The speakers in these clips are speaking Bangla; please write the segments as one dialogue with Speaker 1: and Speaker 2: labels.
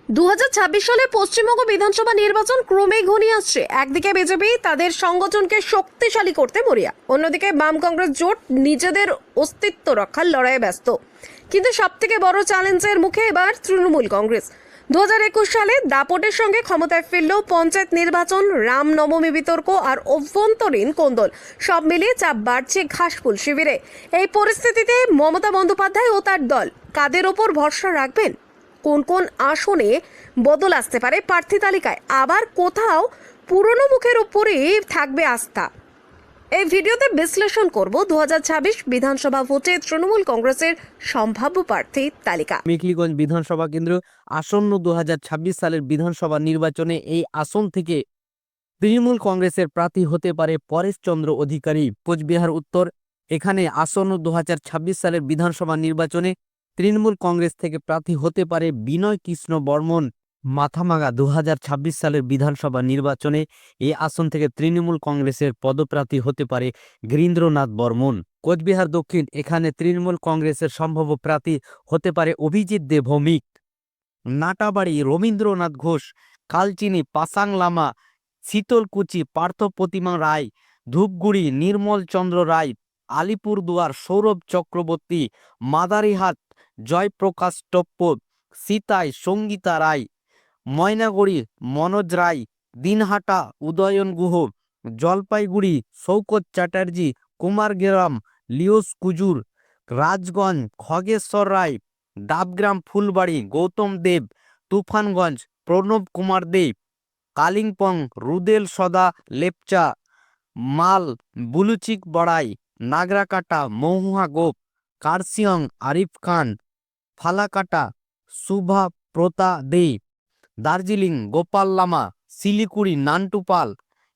Speaker 1: 2026 সালে পশ্চিমবঙ্গ বিধানসভা নির্বাচন ক্রমেই ঘনিয়ে আসছে। একদিকে বিজেপি তাদের সংগঠনকে শক্তিশালী করতে মরিয়া, অন্যদিকে বাম কংগ্রেস জোট নিজেদের অস্তিত্ব রক্ষার লড়াইয়ে ব্যস্ত। কিন্তু সবথেকে বড় চ্যালেঞ্জের মুখে এবার তৃণমূল কংগ্রেস। 2021 সালে দাপটের সঙ্গে ক্ষমতায় ফিরলেও পঞ্চায়েত নির্বাচন, রামনবমী বিতর্ক আর অভ্যন্তরীণ কোন্দল সব মিলিয়ে চাপ বাড়ছে ঘাসফুল শিবিরে। এই পরিস্থিতিতে মমতা বন্দ্যোপাধ্যায় ও তার দল কাদের ওপর ভরসা রাখবেন? কোন কোন আসনে বদল আসতে পারে প্রার্থী তালিকায়, আবার কোথাও পুরনো মুখের উপরই থাকবে আস্থা? এই ভিডিওতে বিশ্লেষণ করব 2026 বিধানসভা ভোটে তৃণমূল কংগ্রেসের সম্ভাব্য প্রার্থী তালিকা।
Speaker 2: মেখলিগঞ্জ বিধানসভা কেন্দ্র আসন্ন 2026 সালের বিধানসভা নির্বাচনে এই আসন থেকে তৃণমূল কংগ্রেসের প্রার্থী হতে পারে পরেশচন্দ্র অধিকারী। কোচবিহার উত্তর, এখানে আসন্ন 2026 সালের বিধানসভা নির্বাচনে তৃণমূল কংগ্রেস থেকে প্রার্থী হতে পারে বিনয় কৃষ্ণ বর্মন। মাথামাগা 2026 সালের বিধানসভা নির্বাচনে এই আসন থেকে তৃণমূল কংগ্রেসের পদপ্রার্থী হতে পারে গিরীন্দ্রনাথ বর্মন। কোচবিহার দক্ষিণ, এখানে তৃণমূল কংগ্রেসের সম্ভাব্য প্রার্থী হতে পারে অভিজিৎ দে ভৌমিক। নাটাবাড়ি রবীন্দ্রনাথ ঘোষ, কালচিনি পাসাং লামা, শীতলকুচি পার্থ প্রতিমা রায়, ধূপগুড়ি নির্মল চন্দ্র রায়, আলিপুরদুয়ার সৌরভ চক্রবর্তী, মাদারিহাট জয়প্রকাশ টপ্প, সীতায় সঙ্গীতা রায়, ময়নাগুড়ি মনোজ রায়, দিনহাটা উদয়ন গুহ, জলপাইগুড়ি শৌকত চ্যাটার্জি, কুমারগ্রাম লিওস কুজুর, রাজগঞ্জ খগেশ্বর রায়, ডাবগ্রাম ফুলবাড়ি গৌতম দেব, তুফানগঞ্জ প্রণব কুমার দেব, কালিম্পং রুদেল সদা লেপচা, মাল বুলুচিক বড়াই, নাগরাকাটা মহুয়া গোপ, কার্শিয়ং আরিফ খান, ফালাকাটা শুভা প্রতা দে, দার্জিলিং গোপাল লামা, শিলিগুড়ি নান্টু পাল,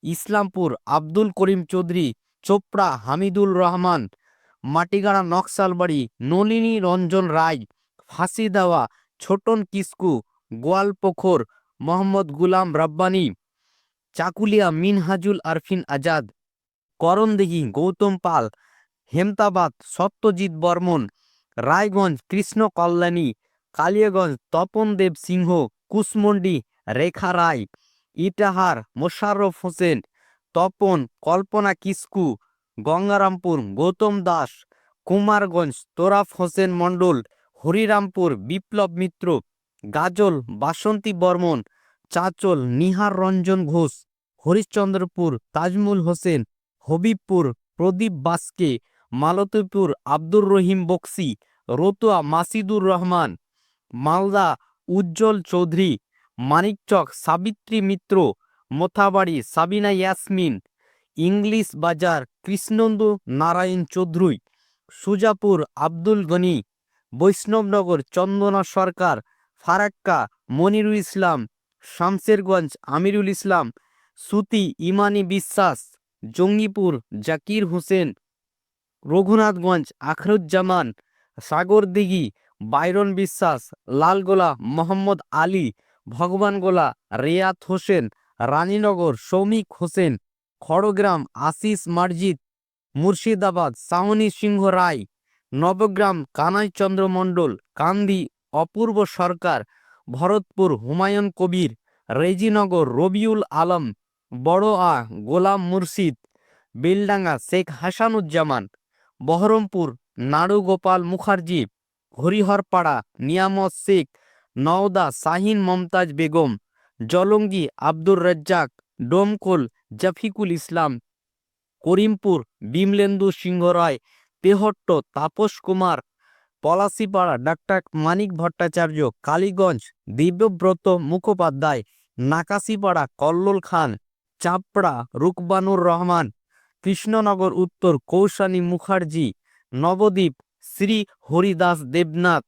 Speaker 2: ইসলামপুর আব্দুল করিম চৌধুরী, চোপড়া হামিদুল রহমান, মাটিগাড়া নকশালবাড়ি নলিনী রঞ্জন রায়, ফাঁসি দেওয়া ছোটন কিস্কু, গোয়ালপোখর মোহাম্মদ গুলাম রাব্বানি, চাকুলিয়া মিনহাজুল আরফিন আজাদ, করণদিঘি গৌতম পাল, হেমতাবাদ সত্যজিৎ বর্মন, রায়গঞ্জ কৃষ্ণ কল্যাণী, কালিয়াগঞ্জ তপন দেব সিংহ, কুশমন্ডি রেখা রায়, ইটাহার মোশাররফ হোসেন, তপন কল্পনা কিস্কু, গঙ্গারামপুর গৌতম দাস, কুমারগঞ্জ তোরাফ হোসেন মণ্ডল, হরিরামপুর বিপ্লব মিত্র, গাজল বাসন্তী বর্মন, চাঁচল নিহার রঞ্জন ঘোষ, হরিশ্চন্দ্রপুর তাজমুল হোসেন, হবিবপুর প্রদীপ বাস্কে, মালতীপুর আব্দুর রহিম বক্সি, রতুয়া মাসিদুর রহমান, মালদা উজ্জ্বল চৌধুরী, মানিকচক সাবিত্রী মিত্র, মোথাবাড়ি সাবিনা ইয়াসমিন, ইংলিশ বাজার কৃষ্ণন্দু নারায়ণ চৌধুরী, সুজাপুর আব্দুল গনি, বৈষ্ণবনগর চন্দনা সরকার, ফারাক্কা মনিরুল ইসলাম, শামসেরগঞ্জ আমিরুল ইসলাম, সুতি ইমানি বিশ্বাস, জঙ্গিপুর জাকির হোসেন, রঘুনাথগঞ্জ আখরুজ্জামান, সাগরদিঘি বাইরন বিশ্বাস, লালগোলা মোহাম্মদ আলী, ভগবানগোলা রেয়াত হোসেন, রানীনগর সৌমিক হোসেন, খড়গ্রাম আশিস মার্জিত, মুর্শিদাবাদ সাহনী সিংহ রায়, নবগ্রাম কানাইচন্দ্র মণ্ডল, কান্দি অপূর্ব সরকার, ভরতপুর হুমায়ুন কবির, রেজিনগর রবিউল আলম, বড়োয়া গোলাম মুর্শিদ, বেলডাঙ্গা শেখ হাসানুজ্জামান, বহরমপুর নাড়ুগোপাল মুখার্জি, হরিহরপাড়া নিয়ামত শেখ, নওদা শাহিন মমতাজ বেগম, জলঙ্গি আব্দুর রাজ্জাক, ডোমকল জাফিকুল ইসলাম, করিমপুর বিমলেন্দু সিংহ রায়, তেহট্ট তাপস কুমার, পলাশিপাড়া ডাক্তার মানিক ভট্টাচার্য, কালীগঞ্জ দিব্যব্রত মুখোপাধ্যায়, নাকাশিপাড়া কল্লোল খান, চাপড়া রুকবানুর রহমান, কৃষ্ণনগর উত্তর কৌশানী মুখার্জি, নবদ্বীপ শ্রী হরিদাস দেবনাথ,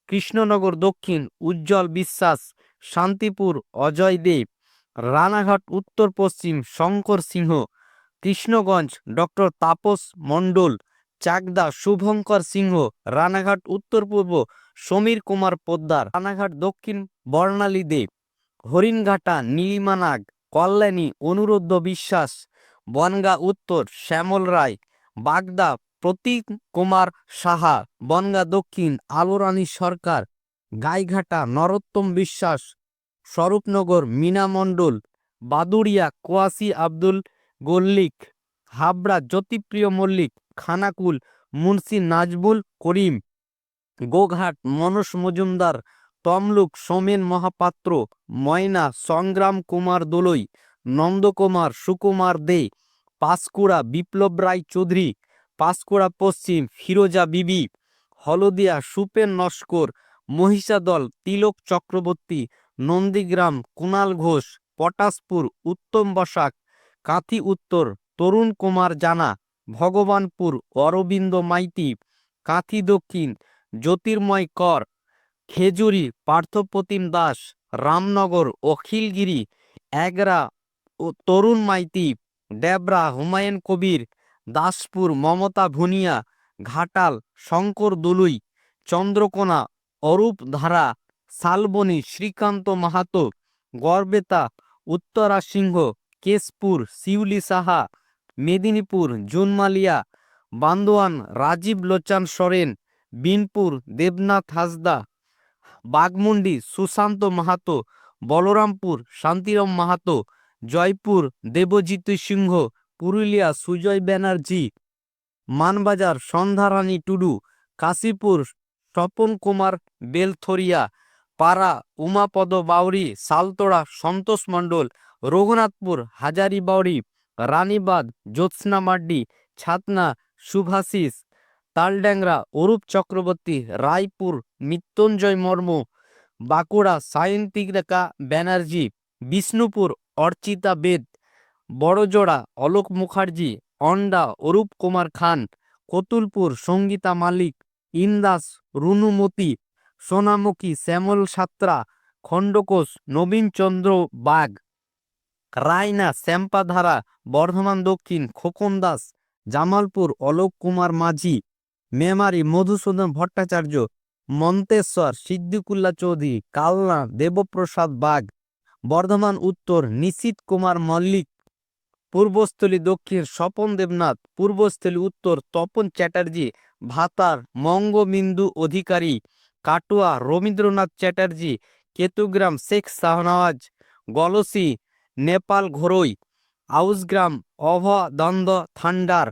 Speaker 2: কৃষ্ণনগর দক্ষিণ উজ্জ্বল বিশ্বাস, শান্তিপুর অজয় দেব, রানাঘাট উত্তর পশ্চিম শঙ্কর সিংহ, কৃষ্ণগঞ্জ ডক্টর তাপস মণ্ডল, চাকদা শুভঙ্কর সিংহ, রানাঘাট উত্তর পূর্ব সমীর কুমার পোদ্দার, রানাঘাট দক্ষিণ বর্ণালী দেব, হরিণঘাটা নীলিমা নাগ, কল্যাণী অনুরুদ্ধ বিশ্বাস, বনগা উত্তর শ্যামল রায়, বাগদা প্রতীক কুমার সাহা, বনগা দক্ষিণ আলোরানী সরকার, গাইঘাটা নরোত্তম বিশ্বাস, স্বরূপনগর মিনা মণ্ডল, বাদুড়িয়া কোয়াসি আব্দুল গল্লিক, হাবড়া জ্যোতিপ্রিয় মল্লিক, খানাকুল মুন্সি নাজবুল করিম, গোঘাট মনোজ মজুমদার, তমলুক সোমেন মহাপাত্র, ময়না সংগ্রাম কুমার দোলই, নন্দকুমার সুকুমার দে, পাঁশকুড়া বিপ্লব রায় চৌধুরী, পাঁশকুড়া পশ্চিম ফিরোজা বিবি, হলদিয়া সুপেন নস্কর, মহিষাদল তিলক চক্রবর্তী, নন্দীগ্রাম কুণাল ঘোষ, পটাশপুর উত্তম বসাক, কাঁথি উত্তর তরুণ কুমার জানা, ভগবানপুর অরবিন্দ মাইতি, কাঁথি দক্ষিণ জ্যোতির্ময় কর, খেজুরি পার্থপ্রতিম দাস, রামনগর অখিলগিরি এগরা ও তরুণ মাইতি, ডেবরা হুমায়ুন কবির, দাসপুর মমতা ভুনিয়া, ঘাটাল শঙ্কর দলুই, চন্দ্রকোনা অরূপ ধারা, শালবনী শ্রীকান্ত মাহাতো, গড়বেতা উত্তরা সিংহ, কেশপুর শিউলি সাহা, মেদিনীপুর জুনমালিয়া, বান্দোয়ান রাজীব লোচন সরেন, বিনপুর দেবনাথ হাসদা, বাঘমুন্ডি সুশান্ত মাহাতো, বলরামপুর শান্তিরাম মাহাতো, জয়পুর দেবজিৎ সিংহ, পুরুলিয়া সুজয় ব্যানার্জি, মানবাজার সন্ধ্যারানী টুডু, কাশীপুর স্বপন কুমার বেলথরিয়া, পাড়া উমাপদ বাউরি, সালতোড়া সন্তোষ মণ্ডল, রঘুনাথপুর হাজারিবাউরি, রানীবাঁধ জ্যোৎস্না মাড্ডি, ছাতনা শুভাশিস, তালড্যাংরা অরূপ চক্রবর্তী, রায়পুর মৃত্যুঞ্জয় মর্মু, বাঁকুড়া সায়ন্তিকা ব্যানার্জি, বিষ্ণুপুর অর্চিতা বেদ, বড়জোড়া অলোক মুখার্জি, অন্ডা অরূপ কুমার খান, কতুলপুর সঙ্গীতা মালিক, ইন্দাস রুনুমতি, সোনামুখী শ্যামল সাত্রা, খণ্ডকোষ নবীনচন্দ্র বাগ, রায়না শ্যাম্পাধারা, বর্ধমান দক্ষিণ খোকন দাস, জামালপুর অলোক কুমার মাঝি, মেমারি মধুসূদন ভট্টাচার্য, মন্তেশ্বর সিদ্দিকুল্লাহ চৌধুরী, কালনা দেবপ্রসাদ বাগ, বর্ধমান উত্তর নিশীথ কুমার মল্লিক, পূর্বস্থলী দক্ষিণ স্বপন দেবনাথ, পূর্বস্থলী উত্তর তপন চ্যাটার্জি, ভাতার মঙ্গবিন্দু অধিকারী, কাটোয়া রবীন্দ্রনাথ চ্যাটার্জি, কেতুগ্রাম শেখ শাহনওয়াজ, গলসি নেপাল ঘোরই, আউসগ্রাম অভয়ানন্দ থান্ডার,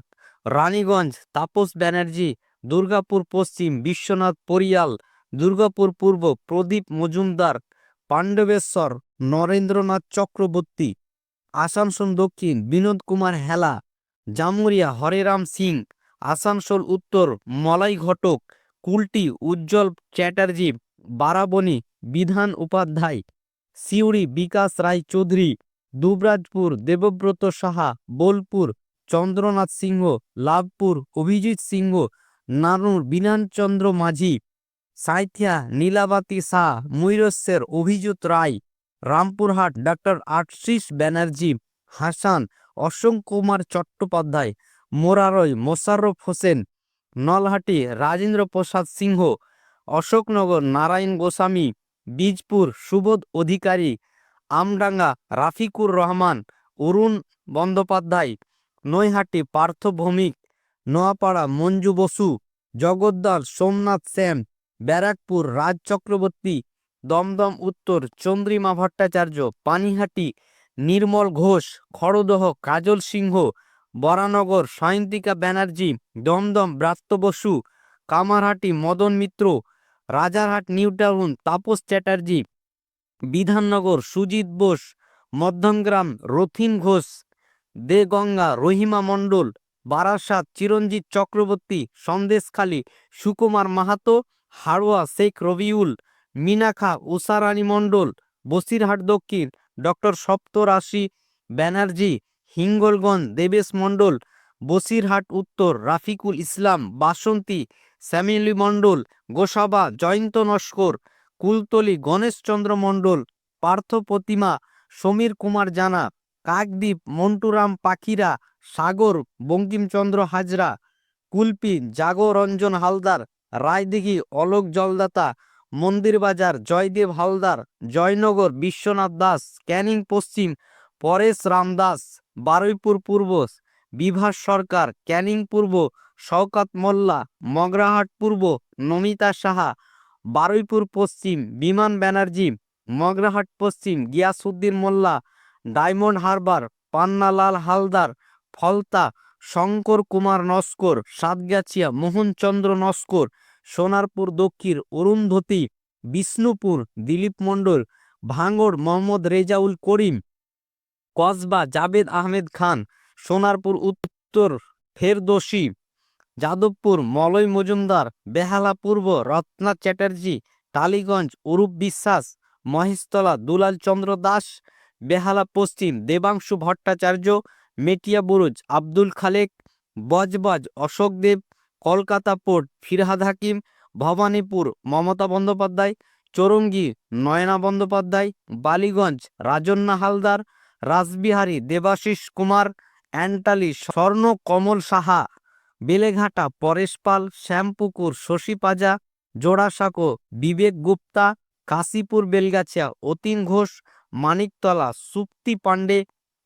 Speaker 2: রানীগঞ্জ তাপস ব্যানার্জি, দুর্গাপুর পশ্চিম বিশ্বনাথ পরিয়াল, দুর্গাপুর পূর্ব প্রদীপ মজুমদার, পাণ্ডবেশ্বর নরেন্দ্রনাথ চক্রবর্তী, আসানসোল দক্ষিণ বিনোদ কুমার হেলা, জামুরিয়া হরেরাম সিং, আসানসোল উত্তর মলাই ঘটক, কুলটি উজ্জ্বল চ্যাটার্জি, বারাবণী বিধান উপাধ্যায়, সিউড়ি বিকাশ রায় চৌধুরী, দুবরাজপুর দেবব্রত সাহা, বোলপুর চন্দ্রনাথ সিংহ, লাভপুর অভিজিৎ সিংহ, নানুর বিধানচন্দ্র মাঝি, সাঁইথিয়া নীলাবাতি শাহ, ময়ূরেশ্বর অভিজিৎ রায়, রামপুরহাট ডক্টর আশিস ব্যানার্জি, হাসান অশোক কুমার চট্টোপাধ্যায়, মোরারই মোশাররফ হোসেন, নলহাটি রাজেন্দ্র প্রসাদ সিংহ, অশোকনগর নারায়ণ গোস্বামী, বীজপুর সুবোধ অধিকারী, আমডাঙ্গা রাফিকুর রহমান, অরুণ বন্দ্যোপাধ্যায়, নৈহাটি পার্থ ভৌমিক, নোয়াপাড়া মঞ্জু বসু, জগদ্দল সোমনাথ সেন, ব্যারাকপুর রাজ চক্রবর্তী, দমদম উত্তর চন্দ্রিমা ভট্টাচার্য, পানিহাটি নির্মল ঘোষ, খড়দহ কাজল সিংহ, বরানগর সায়ন্তিকা ব্যানার্জি, দমদম ব্রাত্য বসু, কামারহাটি মদন মিত্র, রাজারহাট নিউ টাউন তাপস চ্যাটার্জি, বিধাননগর সুজিত বোস, মধ্যমগ্রাম রথিন ঘোষ, দেগঙ্গা রহিমা মণ্ডল, বারাসাত চিরঞ্জিত চক্রবর্তী, সন্দেশখালী সুকুমার মাহাতো, হাড়োয়া শেখ রবিউল, মিনাখা উষারানী মণ্ডল, বসিরহাট দক্ষিণ ডক্টর সপ্তরাশি ব্যানার্জি, হিঙ্গলগঞ্জ দেবেশ মণ্ডল, বসিরহাট উত্তর রাফিকুল ইসলাম, বাসন্তী শ্যামিলী মণ্ডল, গোসাবা জয়ন্ত নস্কর, কুলতলি গণেশচন্দ্র মণ্ডল, পার্থ প্রতিমা সমীর কুমার জানা, কাকদ্বীপ মন্টুরাম পাখিরা, সাগর বঙ্কিমচন্দ্র হাজরা, কুলপি জাগরঞ্জন হালদার, রায়দিঘি অলোক জলদাতা, মন্দিরবাজার জয়দেব হালদার, জয়নগর বিশ্বনাথ দাস, ক্যানিং পশ্চিম পরেশ রাম দাস, বারুইপুর পূর্ব বিভাস সরকার, ক্যানিং পূর্ব শওকত মোল্লা, মগরাহাট পূর্ব নমিতা সাহা, বারুইপুর পশ্চিম বিমান ব্যানার্জি, মগরাহাট পশ্চিম গিয়াসউদ্দিন মোল্লা, ডায়মন্ড হারবার পান্নালাল হালদার, ফলতা শঙ্কর কুমার নস্কর, সাতগাছিয়া মোহনচন্দ্র নস্কর, সোনারপুর দক্ষিণ অরুন্ধতী বিষ্ণুপুর দিলীপ মণ্ডল, ভাঙড় মোহাম্মদ রেজাউল করিম, কসবা জাবেদ আহমেদ খান, সোনারপুর উত্তর ফেরদোসী, যাদবপুর মলয় মজুমদার, বেহালা পূর্ব রত্না চ্যাটার্জি, টালিগঞ্জ অরূপ বিশ্বাস, মহেশতলা দুলাল চন্দ্র দাস, বেহালা পশ্চিম দেবাংশু ভট্টাচার্য, মেটিয়া বুরুজ আব্দুল খালেক, বজবজ অশোক দেব, কলকাতা পোর্ট ফিরহাদ হাকিম, ভবানীপুর মমতা বন্দ্যোপাধ্যায়, চৌরঙ্গি নয়না বন্দ্যোপাধ্যায়, বালিগঞ্জ রাজন্না হালদার, রাসবিহারী দেবাশিস কুমার, অ্যান্টালি স্বর্ণ কমল সাহা, বেলেঘাটা পরেশ পাল, শ্যামপুকুর শশী পাজা, জোড়াসাঁকো বিবেক গুপ্তা, কাশীপুর বেলগাছিয়া অতীন ঘোষ, মানিকতলা সুপ্তি পাণ্ডে,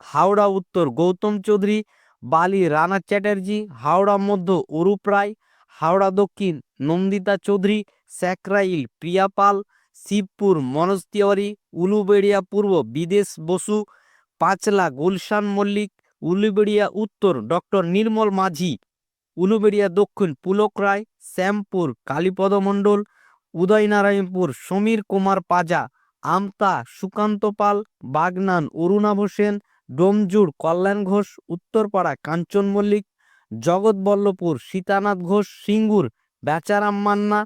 Speaker 2: হাওড়া উত্তর গৌতম চৌধুরী, বালি রানা চ্যাটার্জি, হাওড়া মধ্য অরূপ রায়, হাওড়া দক্ষিণ নন্দিতা চৌধুরী, স্যাকরাইল প্রিয়া পাল, শিবপুর মনোজ তিওয়ারি, উলুবেড়িয়া পূর্ব বিদেশ বসু, পাঁচলা গুলশান মল্লিক, উলুবেড়িয়া উত্তর ডক্টর নির্মল মাঝি, উলুবেড়িয়া দক্ষিণ পুলক রায়, শ্যামপুর কালীপদ মণ্ডল, উদয়নারায়ণপুর সমীর কুমার পাজা, আমতা সুকান্ত পাল, বাগনান অরুণাভ সেন, ডোমজুড় কল্যাণ ঘোষ, উত্তরপাড়া কাঞ্চন মল্লিক, জগৎবল্লভপুর সীতানাথ ঘোষ, সিঙ্গুর বেচারাম মান্না,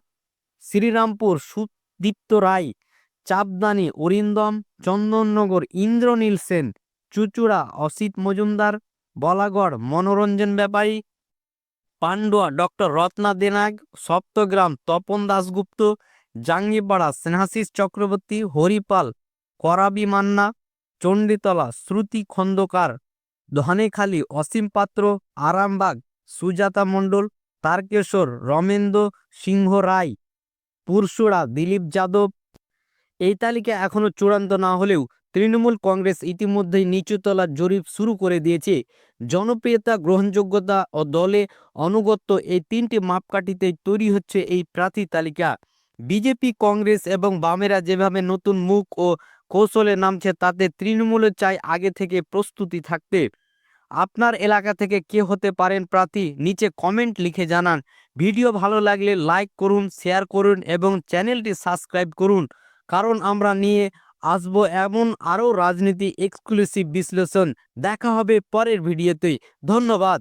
Speaker 2: শ্রীরামপুর সুদীপ্ত রায়, চাপদানি অরিন্দম, চন্দননগর ইন্দ্রনীল সেন, চুচুড়া অসিত মজুমদার, বলাগড় মনোরঞ্জন ব্যাপারী, পান্ডুয়া ডক্টর রত্না দেনাগ, সপ্তগ্রাম তপন দাশগুপ্ত, জাঙ্গিপাড়া স্নেহাশিস চক্রবর্তী, হরিপাল করাবি মান্না, চণ্ডীতলা শ্রুতি খন্দকার, ধনেখালি অসীম পাত্র, আরামবাগ সুজাতা মণ্ডল, তারকেশ্বর রমেন্দ্র সিংহ রায়, পুরসুড়া দিলীপ যাদব। এই তালিকা এখনো চূড়ান্ত না হলেও তৃণমূল কংগ্রেস ইতিমধ্যেই নিচুতলার জরিপ শুরু করে দিয়েছে। জনপ্রিয়তা, গ্রহণযোগ্যতা ও দলে আনুগত্য এই তিনটি মাপকাঠিতেই তৈরি হচ্ছে এই প্রার্থী তালিকা। বিজেপি, কংগ্রেস এবং বামেরা যেভাবে নতুন মুখ ও কৌশলে নামছে, তাতে তৃণমূলের চাই আগে থেকে প্রস্তুতি থাকতে। আপনার এলাকা থেকে কে হতে পারেন প্রার্থী, নিচে কমেন্ট লিখে জানান। ভিডিও ভালো লাগলে লাইক করুন, শেয়ার করুন এবং চ্যানেলটি সাবস্ক্রাইব করুন, কারণ আমরা নিয়ে আসবো এমন আরও রাজনীতি এক্সক্লুসিভ বিশ্লেষণ। দেখা হবে পরের ভিডিওতে। ধন্যবাদ।